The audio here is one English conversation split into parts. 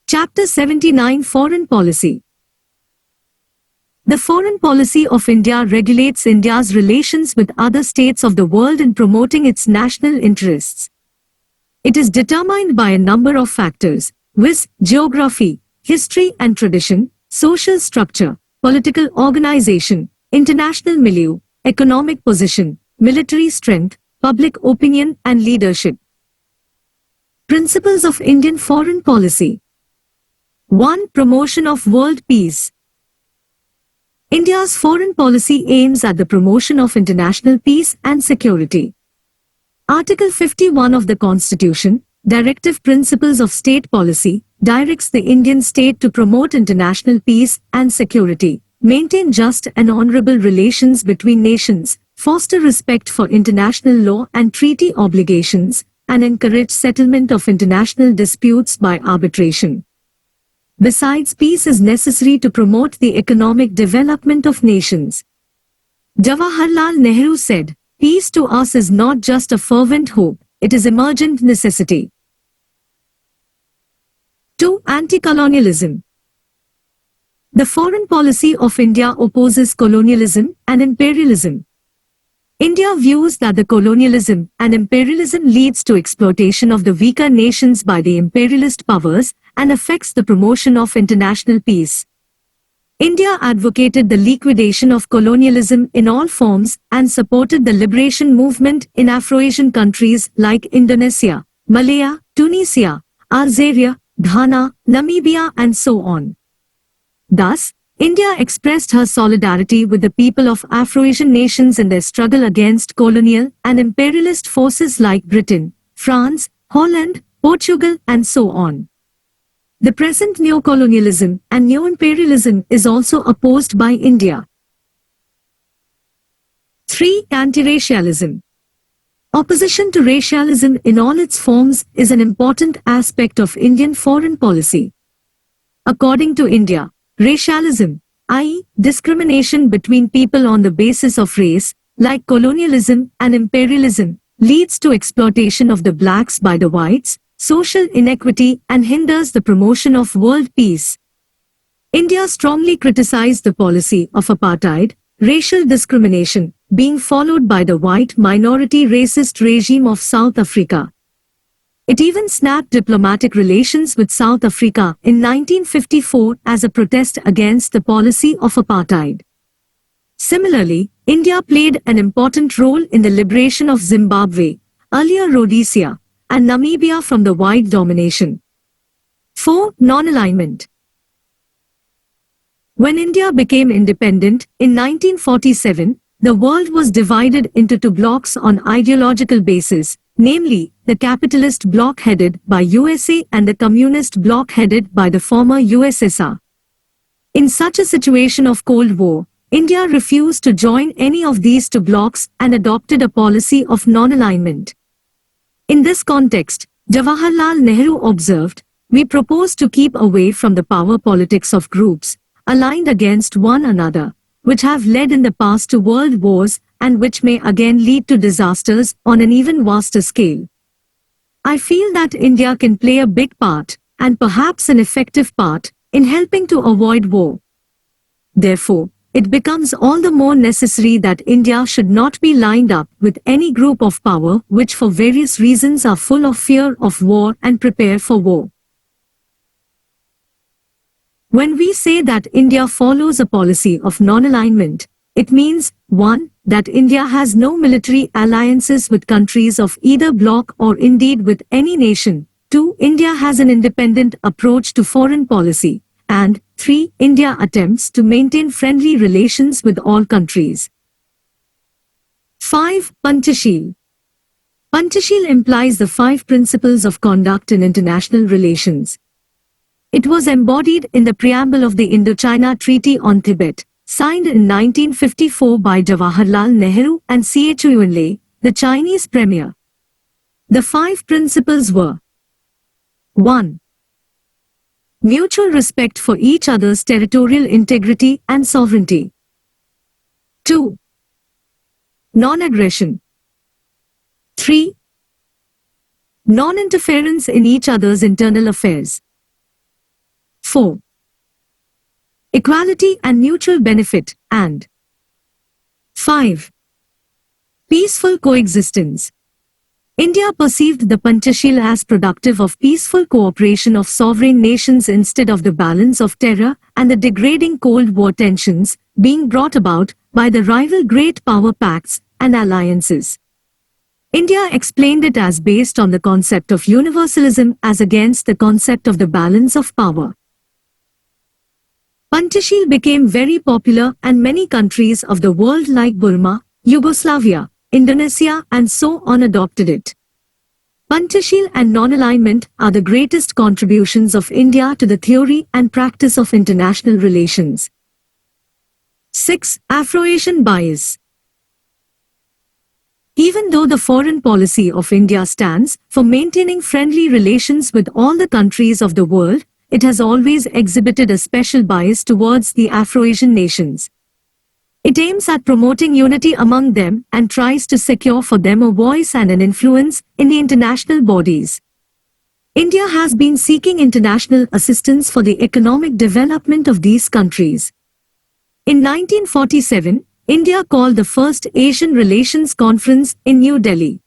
Chapter 79 Foreign Policy. The foreign policy of India regulates India's relations with other states of the world in promoting its national interests. It is determined by a number of factors, viz., geography, history and tradition, social structure, political organization, international milieu, economic position, military strength, public opinion and leadership. Principles of Indian foreign policy. 1. Promotion of world peace. India's foreign policy aims at the promotion of international peace and security. Article 51 of the Constitution, Directive Principles of State Policy, directs the Indian state to promote international peace and security, maintain just and honorable relations between nations, foster respect for international law and treaty obligations, and encourage settlement of international disputes by arbitration. Besides, peace is necessary to promote the economic development of nations. Jawaharlal Nehru said, "Peace to us is not just a fervent hope, it is emergent necessity." 2. Anti-colonialism. The foreign policy of India opposes colonialism and imperialism. India views that the colonialism and imperialism leads to exploitation of the weaker nations by the imperialist powers and affects the promotion of international peace. India advocated the liquidation of colonialism in all forms and supported the liberation movement in Afro-Asian countries like Indonesia, Malaya, Tunisia, Algeria, Ghana, Namibia and so on. Thus, India expressed her solidarity with the people of Afro-Asian nations in their struggle against colonial and imperialist forces like Britain, France, Holland, Portugal and so on. The present neocolonialism and neo-imperialism is also opposed by India. 3. Anti-racialism. Opposition to racialism in all its forms is an important aspect of Indian foreign policy. According to India, racialism, i.e., discrimination between people on the basis of race, like colonialism and imperialism, leads to exploitation of the blacks by the whites, social inequity and hinders the promotion of world peace. India strongly criticized the policy of apartheid, racial discrimination, being followed by the white minority racist regime of South Africa. It even snapped diplomatic relations with South Africa in 1954 as a protest against the policy of apartheid. Similarly, India played an important role in the liberation of Zimbabwe, earlier Rhodesia, and Namibia from the white domination. 4. Non-alignment. When India became independent in 1947, the world was divided into two blocks on ideological basis, namely, the capitalist bloc headed by USA and the communist bloc headed by the former USSR. In such a situation of Cold War, India refused to join any of these two blocs and adopted a policy of non-alignment. In this context, Jawaharlal Nehru observed, "We propose to keep away from the power politics of groups aligned against one another, which have led in the past to world wars and which may again lead to disasters on an even vaster scale. I feel that India can play a big part, and perhaps an effective part, in helping to avoid war. Therefore, it becomes all the more necessary that India should not be lined up with any group of power which for various reasons are full of fear of war and prepare for war." When we say that India follows a policy of non-alignment, it means, 1. That India has no military alliances with countries of either bloc or indeed with any nation. 2. India has an independent approach to foreign policy. And 3. India attempts to maintain friendly relations with all countries. 5. Panchsheel. Panchsheel implies the 5 principles of conduct in international relations. It was embodied in the preamble of the Indochina Treaty on Tibet, signed in 1954 by Jawaharlal Nehru and Chun-Lai, the Chinese premier. The 5 principles were: 1. Mutual respect for each other's territorial integrity and sovereignty. 2. Non-aggression. 3. Non-interference in each other's internal affairs. 4. Equality and mutual benefit, and 5. Peaceful coexistence. India perceived the Panchsheel as productive of peaceful cooperation of sovereign nations instead of the balance of terror and the degrading Cold War tensions being brought about by the rival great power pacts and alliances. India explained it as based on the concept of universalism as against the concept of the balance of power. Panchsheel became very popular and many countries of the world like Burma, Yugoslavia, Indonesia and so on adopted it. Panchsheel and non-alignment are the greatest contributions of India to the theory and practice of international relations. 6. Afro-Asian bias. Even though the foreign policy of India stands for maintaining friendly relations with all the countries of the world, it has always exhibited a special bias towards the Afro-Asian nations. It aims at promoting unity among them and tries to secure for them a voice and an influence in the international bodies. India has been seeking international assistance for the economic development of these countries. In 1947, India called the first Asian Relations Conference in New Delhi.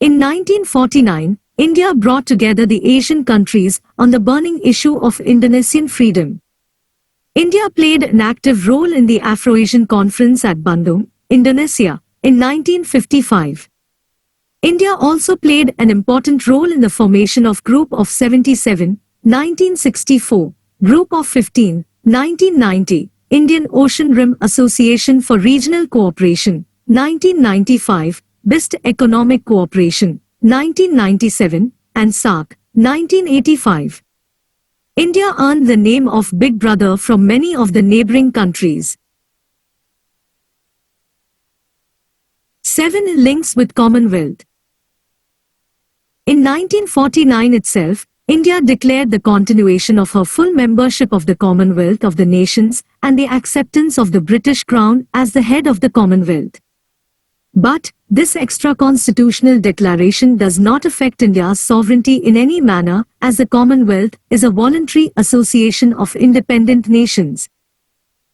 In 1949, India brought together the Asian countries on the burning issue of Indonesian freedom. India played an active role in the Afro-Asian Conference at Bandung, Indonesia, in 1955. India also played an important role in the formation of Group of 77, 1964, Group of 15, 1990, Indian Ocean Rim Association for Regional Cooperation, 1995, BIST Economic Cooperation, 1997, and SAARC, 1985. India earned the name of Big Brother from many of the neighboring countries. 7. Links with Commonwealth. In 1949 itself, India declared the continuation of her full membership of the Commonwealth of the Nations and the acceptance of the British Crown as the head of the Commonwealth. But this extra-constitutional declaration does not affect India's sovereignty in any manner, as the Commonwealth is a voluntary association of independent nations.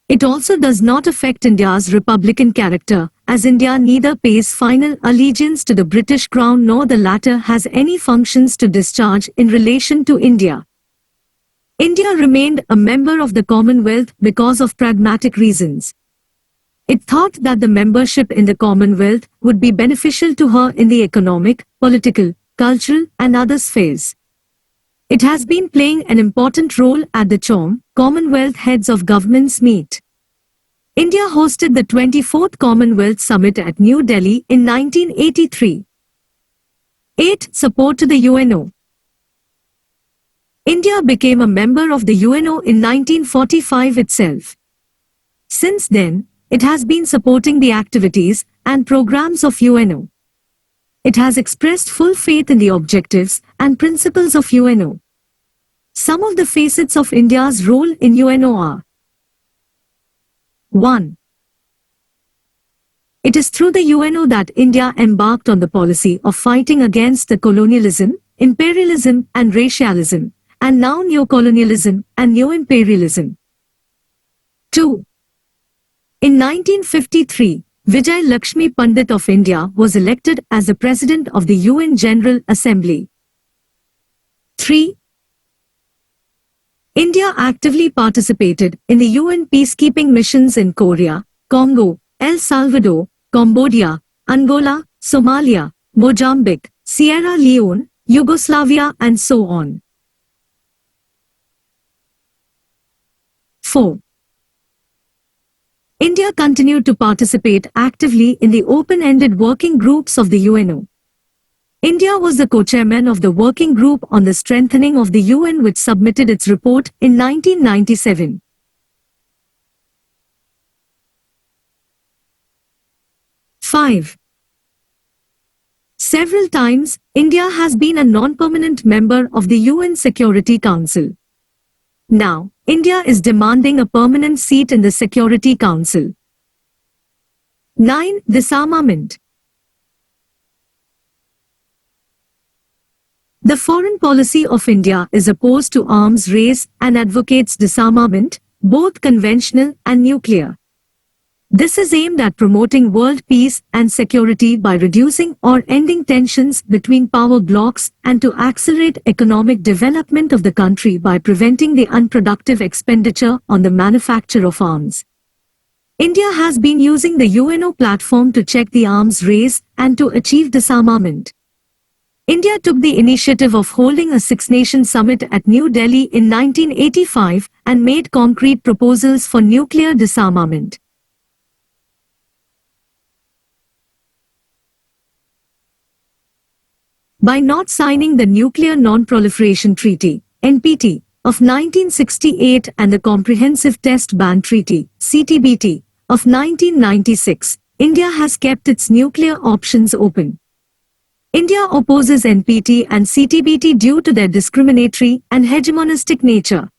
It also does not affect India's republican character, as India neither pays final allegiance to the British Crown nor the latter has any functions to discharge in relation to India. India remained a member of the Commonwealth because of pragmatic reasons. It thought that the membership in the Commonwealth would be beneficial to her in the economic, political, cultural and other spheres. It has been playing an important role at the CHOM, Commonwealth Heads of Governments Meet. India hosted the 24th Commonwealth Summit at New Delhi in 1983. 8. Support to the UNO. India became a member of the UNO in 1945 itself. Since then, it has been supporting the activities and programs of UNO. It has expressed full faith in the objectives and principles of UNO. Some of the facets of India's role in UNO are: 1. It is through the UNO that India embarked on the policy of fighting against the colonialism, imperialism and racialism, and now neocolonialism and neo-imperialism. 2. In 1953, Vijay Lakshmi Pandit of India was elected as the President of the UN General Assembly. 3. India actively participated in the UN peacekeeping missions in Korea, Congo, El Salvador, Cambodia, Angola, Somalia, Mozambique, Sierra Leone, Yugoslavia and so on. 4. India continued to participate actively in the open-ended working groups of the UNO. India was the co-chairman of the working group on the strengthening of the UN, which submitted its report in 1997. 5. Several times, India has been a non-permanent member of the UN Security Council. Now, India is demanding a permanent seat in the Security Council. 9. Disarmament. The foreign policy of India is opposed to arms race and advocates disarmament, both conventional and nuclear. This is aimed at promoting world peace and security by reducing or ending tensions between power blocs and to accelerate economic development of the country by preventing the unproductive expenditure on the manufacture of arms. India has been using the UNO platform to check the arms race and to achieve disarmament. India took the initiative of holding a Six-Nation Summit at New Delhi in 1985 and made concrete proposals for nuclear disarmament. By not signing the Nuclear Non-Proliferation Treaty (NPT) of 1968 and the Comprehensive Test Ban Treaty (CTBT) of 1996, India has kept its nuclear options open. India opposes NPT and CTBT due to their discriminatory and hegemonistic nature.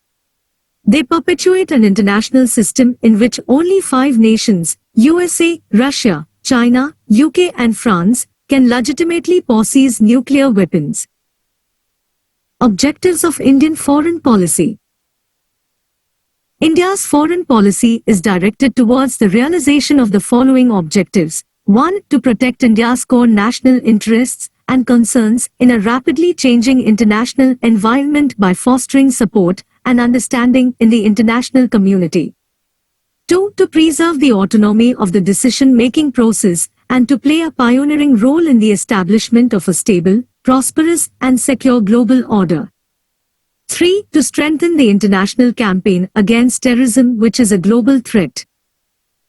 They perpetuate an international system in which only 5 nations, USA, Russia, China, UK and France, can legitimately possess nuclear weapons. Objectives of Indian foreign policy. India's foreign policy is directed towards the realization of the following objectives. 1. To protect India's core national interests and concerns in a rapidly changing international environment by fostering support and understanding in the international community. 2. To preserve the autonomy of the decision-making process and to play a pioneering role in the establishment of a stable, prosperous and secure global order. 3. To strengthen the international campaign against terrorism, which is a global threat.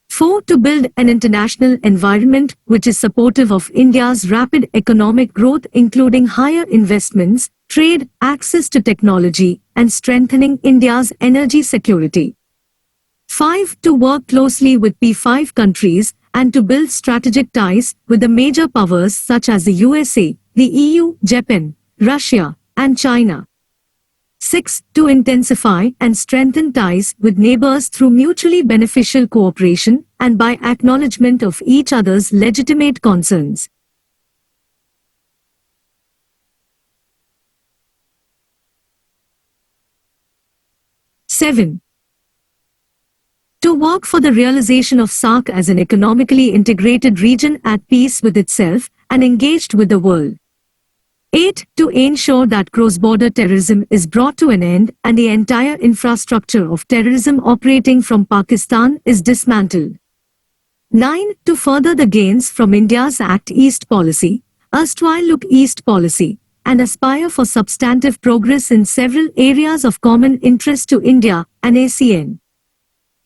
4. To build an international environment which is supportive of India's rapid economic growth, including higher investments, trade, access to technology, and strengthening India's energy security. 5. To work closely with P5 countries and to build strategic ties with the major powers such as the USA, the EU, Japan, Russia, and China. 6. To intensify and strengthen ties with neighbors through mutually beneficial cooperation and by acknowledgement of each other's legitimate concerns. Seven. To work for the realization of SAARC as an economically integrated region at peace with itself and engaged with the world. 8. To ensure that cross-border terrorism is brought to an end and the entire infrastructure of terrorism operating from Pakistan is dismantled. 9. To further the gains from India's Act East policy, erstwhile Look East policy, and aspire for substantive progress in several areas of common interest to India and ASEAN.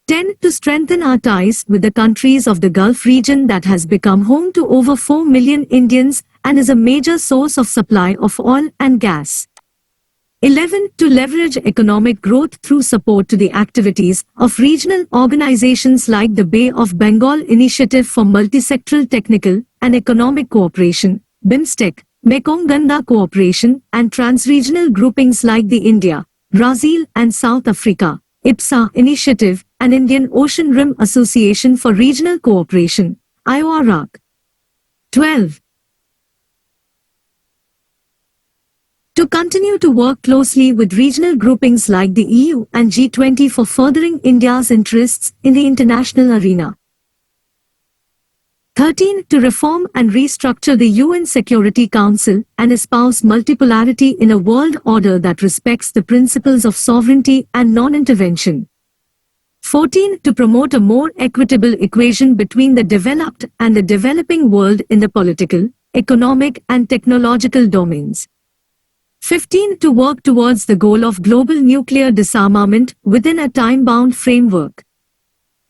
10. To strengthen our ties with the countries of the Gulf region that has become home to over 4 million Indians and is a major source of supply of oil and gas. 11. To leverage economic growth through support to the activities of regional organizations like the Bay of Bengal Initiative for Multisectoral Technical and Economic Cooperation, BIMSTEC, Mekong-Ganga Cooperation, and transregional groupings like the India, Brazil, and South Africa, IPSA Initiative, and Indian Ocean Rim Association for Regional Cooperation, IORAC. 12. To continue to work closely with regional groupings like the EU and G20 for furthering India's interests in the international arena. 13. To reform and restructure the UN Security Council and espouse multipolarity in a world order that respects the principles of sovereignty and non-intervention. 14. To promote a more equitable equation between the developed and the developing world in the political, economic, and technological domains. 15. To work towards the goal of global nuclear disarmament within a time-bound framework.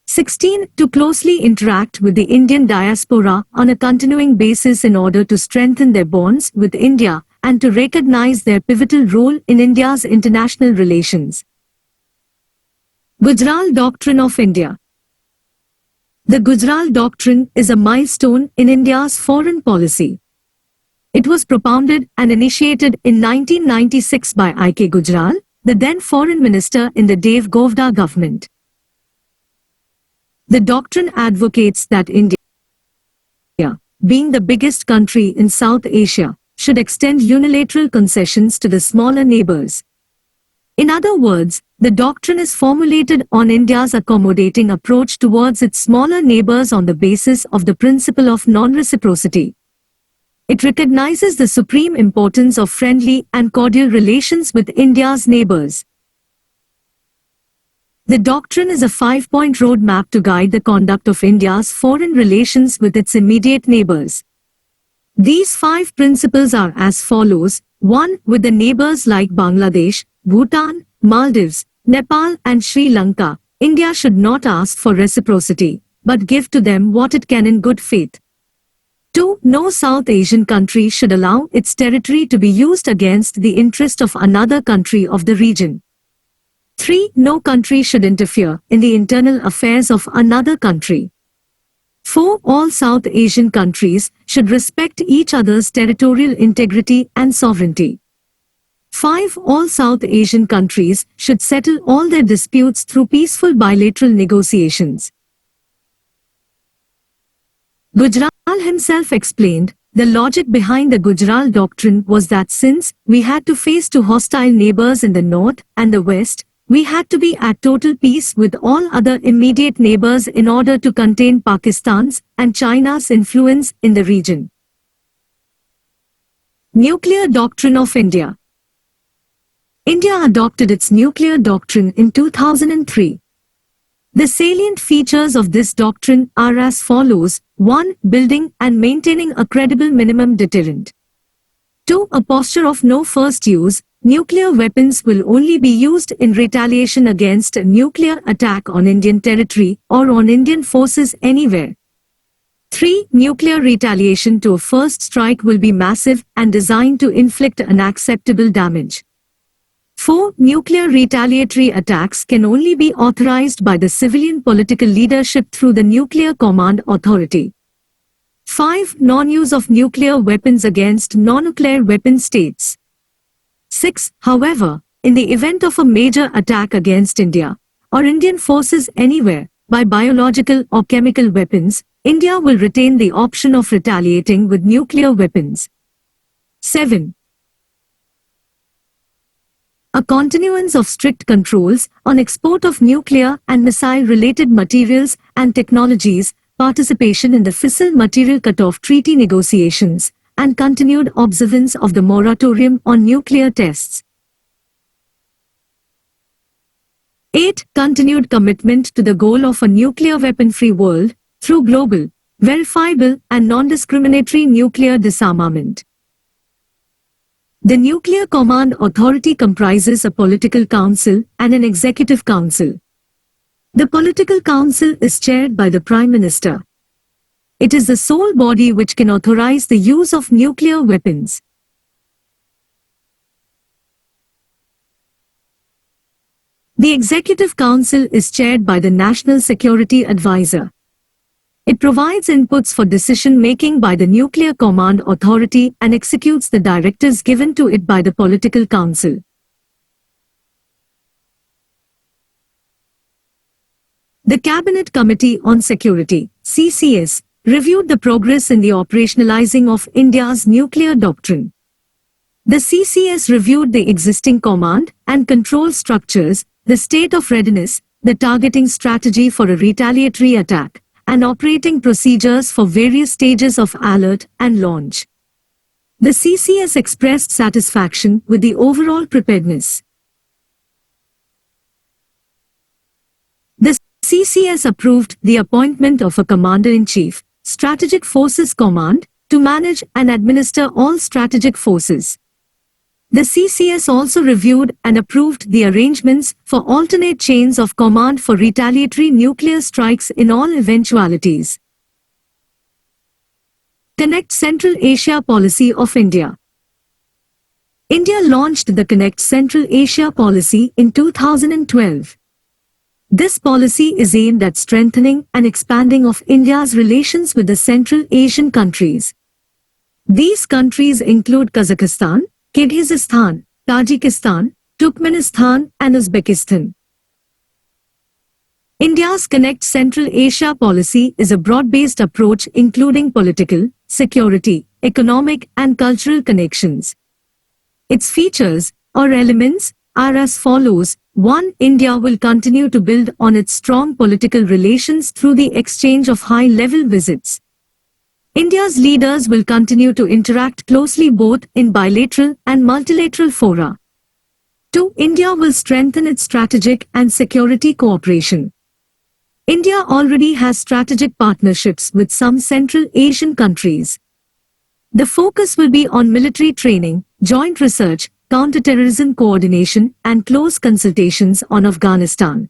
16. To closely interact with the Indian diaspora on a continuing basis in order to strengthen their bonds with India and to recognize their pivotal role in India's international relations. Gujral Doctrine of India. The Gujral Doctrine is a milestone in India's foreign policy. It was propounded and initiated in 1996 by I.K. Gujral, the then foreign minister in the Dave Govda government. The doctrine advocates that India, being the biggest country in South Asia, should extend unilateral concessions to the smaller neighbors. In other words, the doctrine is formulated on India's accommodating approach towards its smaller neighbors on the basis of the principle of non-reciprocity. It recognizes the supreme importance of friendly and cordial relations with India's neighbors. The doctrine is a 5-point roadmap to guide the conduct of India's foreign relations with its immediate neighbors. These 5 principles are as follows. 1. With the neighbors like Bangladesh, Bhutan, Maldives, Nepal and Sri Lanka, India should not ask for reciprocity, but give to them what it can in good faith. 2. No South Asian country should allow its territory to be used against the interest of another country of the region. 3. No country should interfere in the internal affairs of another country. 4. All South Asian countries should respect each other's territorial integrity and sovereignty. 5. All South Asian countries should settle all their disputes through peaceful bilateral negotiations. Gujral himself explained, the logic behind the Gujral doctrine was that since we had to face 2 hostile neighbors in the north and the west, we had to be at total peace with all other immediate neighbors in order to contain Pakistan's and China's influence in the region. Nuclear Doctrine of India. India adopted its nuclear doctrine in 2003. The salient features of this doctrine are as follows. 1. Building and maintaining a credible minimum deterrent. 2. A posture of no first use. Nuclear weapons will only be used in retaliation against a nuclear attack on Indian territory or on Indian forces anywhere. 3. Nuclear retaliation to a first strike will be massive and designed to inflict unacceptable damage. 4. Nuclear retaliatory attacks can only be authorized by the civilian political leadership through the Nuclear Command Authority. 5. Non-use of nuclear weapons against non-nuclear weapon states. 6. However, in the event of a major attack against India or Indian forces anywhere by biological or chemical weapons, India will retain the option of retaliating with nuclear weapons. 7. A continuance of strict controls on export of nuclear and missile-related materials and technologies, participation in the Fissile Material Cutoff Treaty negotiations, and continued observance of the moratorium on nuclear tests. 8. Continued commitment to the goal of a nuclear weapon-free world through global, verifiable and non-discriminatory nuclear disarmament. The Nuclear Command Authority comprises a political council and an executive council. The political council is chaired by the Prime Minister. It is the sole body which can authorize the use of nuclear weapons. The Executive Council is chaired by the National Security Advisor. It provides inputs for decision-making by the Nuclear Command Authority and executes the directives given to it by the Political Council. The Cabinet Committee on Security, CCS, reviewed the progress in the operationalizing of India's nuclear doctrine. The CCS reviewed the existing command and control structures, the state of readiness, the targeting strategy for a retaliatory attack, and operating procedures for various stages of alert and launch. The CCS expressed satisfaction with the overall preparedness. The CCS approved the appointment of a Commander-in-Chief, Strategic Forces Command, to manage and administer all strategic forces. The CCS also reviewed and approved the arrangements for alternate chains of command for retaliatory nuclear strikes in all eventualities. Connect Central Asia Policy of India. India launched the Connect Central Asia Policy in 2012. This policy is aimed at strengthening and expanding of India's relations with the Central Asian countries. These countries include Kazakhstan, Kyrgyzstan, Tajikistan, Turkmenistan and Uzbekistan. India's Connect Central Asia policy is a broad-based approach including political, security, economic and cultural connections. Its features, or elements, are as follows. 1. India will continue to build on its strong political relations through the exchange of high-level visits. India's leaders will continue to interact closely both in bilateral and multilateral fora. 2. India will strengthen its strategic and security cooperation. India already has strategic partnerships with some Central Asian countries. The focus will be on military training, joint research, counterterrorism coordination, and close consultations on Afghanistan.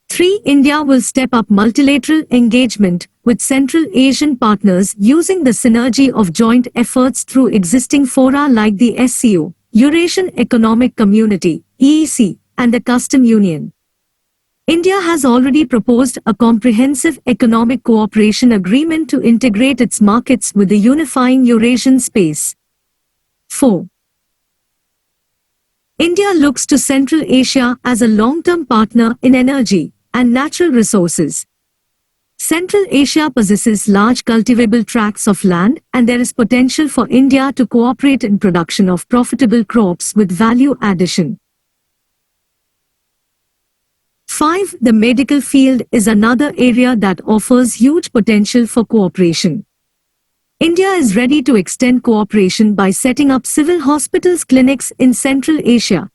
3. India will step up multilateral engagement with Central Asian partners using the synergy of joint efforts through existing fora like the SCO, Eurasian Economic Community, EEC, and the Custom Union. India has already proposed a comprehensive economic cooperation agreement to integrate its markets with the unifying Eurasian space. 4. India looks to Central Asia as a long-term partner in energy and natural resources. Central Asia possesses large cultivable tracts of land, and there is potential for India to cooperate in production of profitable crops with value addition. 5. The medical field is another area that offers huge potential for cooperation. India is ready to extend cooperation by setting up civil hospitals clinics in Central Asia.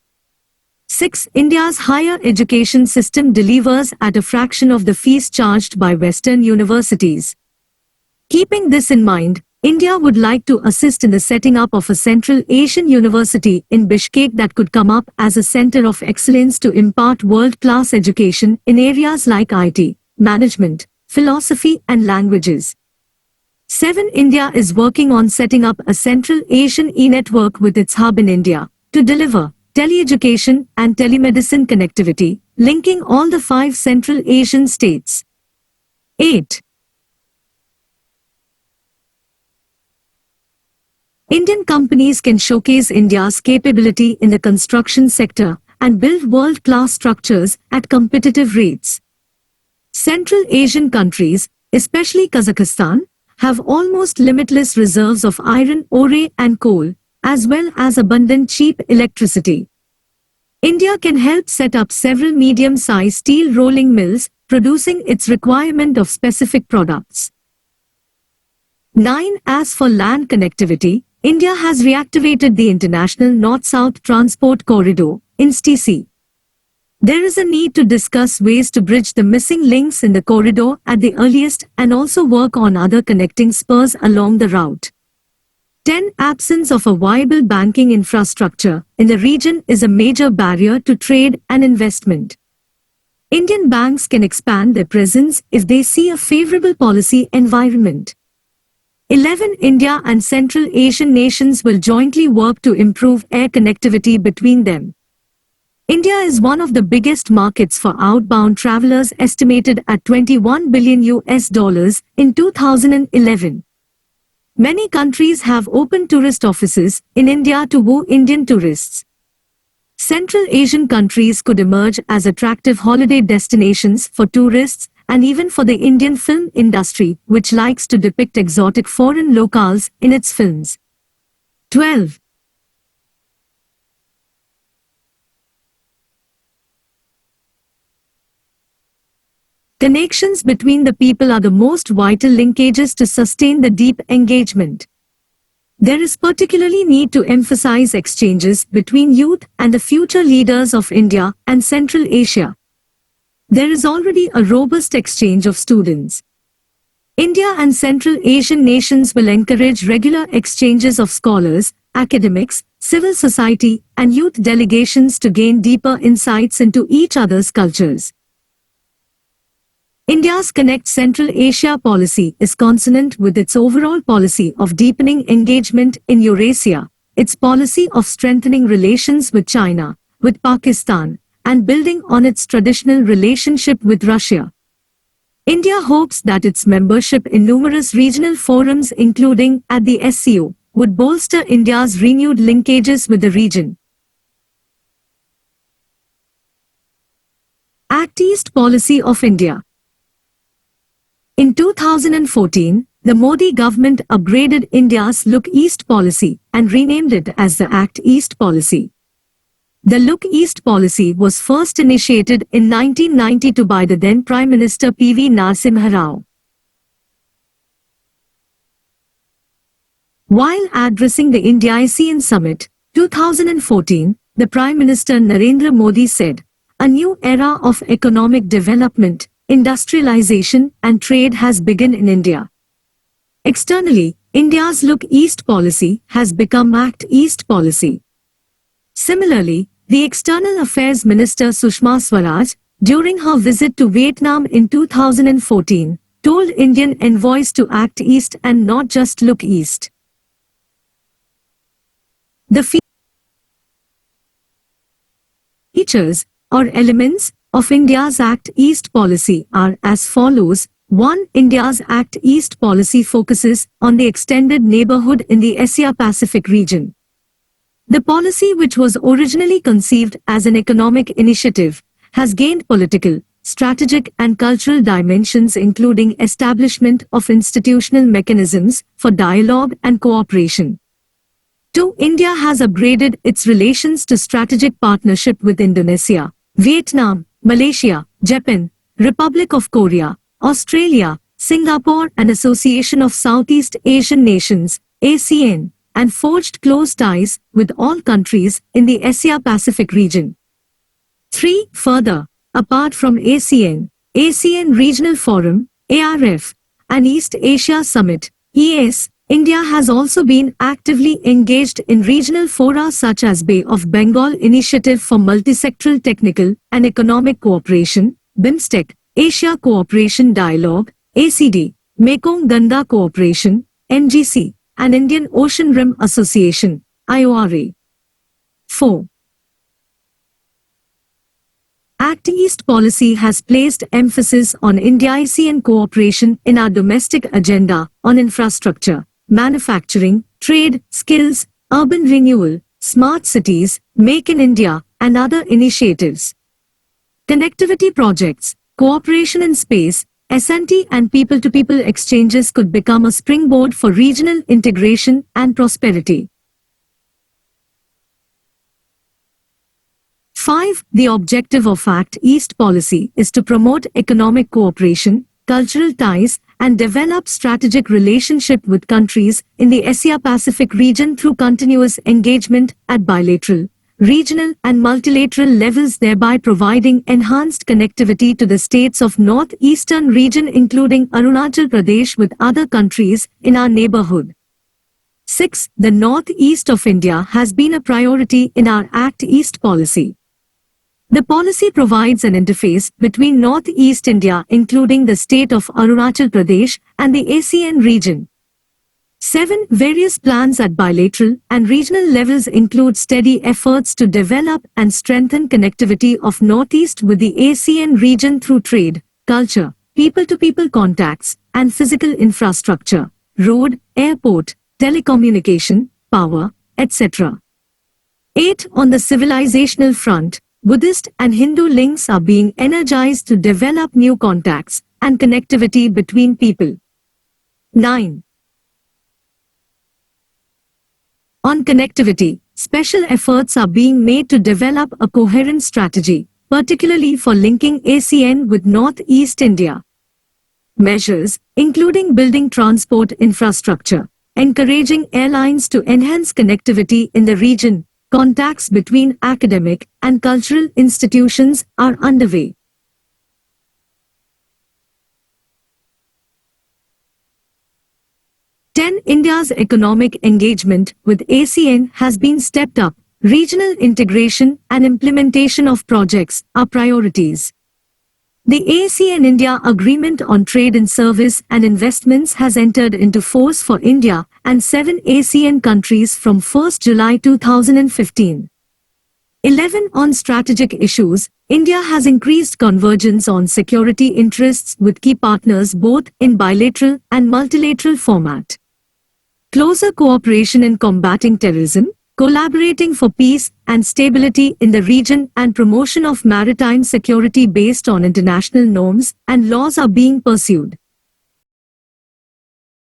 6. India's higher education system delivers at a fraction of the fees charged by Western universities. Keeping this in mind, India would like to assist in the setting up of a Central Asian university in Bishkek that could come up as a center of excellence to impart world-class education in areas like IT, management, philosophy, and languages. 7. India is working on setting up a Central Asian e-network with its hub in India to deliver teleeducation and telemedicine connectivity, linking all the 5 Central Asian states. 8. Indian companies can showcase India's capability in the construction sector and build world-class structures at competitive rates. Central Asian countries, especially Kazakhstan, have almost limitless reserves of iron ore and coal, as well as abundant cheap electricity. India can help set up several medium-sized steel rolling mills, producing its requirement of specific products. 9. As for land connectivity, India has reactivated the International North-South Transport Corridor, INSTC. There is a need to discuss ways to bridge the missing links in the corridor at the earliest and also work on other connecting spurs along the route. 10. Absence of a viable banking infrastructure in the region is a major barrier to trade and investment. Indian banks can expand their presence if they see a favorable policy environment. 11. India and Central Asian nations will jointly work to improve air connectivity between them. India is one of the biggest markets for outbound travelers, estimated at $21 billion in 2011. Many countries have opened tourist offices in India to woo Indian tourists. Central Asian countries could emerge as attractive holiday destinations for tourists and even for the Indian film industry, which likes to depict exotic foreign locales in its films. 12. Connections between the people are the most vital linkages to sustain the deep engagement. There is particularly need to emphasize exchanges between youth and the future leaders of India and Central Asia. There is already a robust exchange of students. India and Central Asian nations will encourage regular exchanges of scholars, academics, civil society, and youth delegations to gain deeper insights into each other's cultures. India's Connect Central Asia policy is consonant with its overall policy of deepening engagement in Eurasia, its policy of strengthening relations with China, with Pakistan, and building on its traditional relationship with Russia. India hopes that its membership in numerous regional forums, including at the SCO, would bolster India's renewed linkages with the region. Act East Policy of India. In 2014, the Modi government upgraded India's Look East policy and renamed it as the Act East policy. The Look East policy was first initiated in 1992 by the then Prime Minister P.V. Narasimha Rao. While addressing the India-ASEAN Summit 2014, the Prime Minister Narendra Modi said, "A new era of economic development, industrialization and trade has begun in India." Externally, India's Look East policy has become Act East policy. Similarly, the External Affairs Minister Sushma Swaraj, during her visit to Vietnam in 2014, told Indian envoys to act East and not just look East. The features or elements of India's Act East policy are as follows. 1. India's Act East policy focuses on the extended neighborhood in the Asia-Pacific region. The policy, which was originally conceived as an economic initiative, has gained political, strategic and cultural dimensions, including establishment of institutional mechanisms for dialogue and cooperation. 2. India has upgraded its relations to strategic partnership with Indonesia, Vietnam, Malaysia, Japan, Republic of Korea, Australia, Singapore and Association of Southeast Asian Nations, ASEAN, and forged close ties with all countries in the Asia-Pacific region. 3. Further, apart from ASEAN, ASEAN Regional Forum, ARF, and East Asia Summit, EAS, India has also been actively engaged in regional fora such as Bay of Bengal Initiative for Multisectoral Technical and Economic Cooperation, BIMSTEC, Asia Cooperation Dialogue, ACD, Mekong Ganga Cooperation, NGC, and Indian Ocean Rim Association, IORA. 4. Act East policy has placed emphasis on India-ASEAN cooperation in our domestic agenda on infrastructure, manufacturing, trade, skills, urban renewal, smart cities, Make in India, and other initiatives. Connectivity projects, cooperation in space, S&T and people-to-people exchanges could become a springboard for regional integration and prosperity. 5. The objective of Act East policy is to promote economic cooperation, cultural ties, and develop strategic relationship with countries in the Asia-Pacific region through continuous engagement at bilateral, regional and multilateral levels, thereby providing enhanced connectivity to the states of northeastern region including Arunachal Pradesh with other countries in our neighborhood. 6. The northeast of India has been a priority in our Act East policy. The policy provides an interface between northeast India including the state of Arunachal Pradesh and the ASEAN region. 7. Various plans at bilateral and regional levels include steady efforts to develop and strengthen connectivity of Northeast with the ASEAN region through trade, culture, people-to-people contacts, and physical infrastructure, road, airport, telecommunication, power, etc. 8. On the civilizational front, Buddhist and Hindu links are being energized to develop new contacts and connectivity between people. 9. On connectivity, special efforts are being made to develop a coherent strategy, particularly for linking ASEAN with Northeast India. Measures, including building transport infrastructure, encouraging airlines to enhance connectivity in the region, contacts between academic and cultural institutions are underway. 10. India's economic engagement with ASEAN has been stepped up. Regional integration and implementation of projects are priorities. The ASEAN-India Agreement on Trade and Service and Investments has entered into force for India and 7 ASEAN countries from 1 July 2015. 11. On strategic issues, India has increased convergence on security interests with key partners both in bilateral and multilateral format. Closer cooperation in combating terrorism, collaborating for peace and stability in the region and promotion of maritime security based on international norms and laws are being pursued.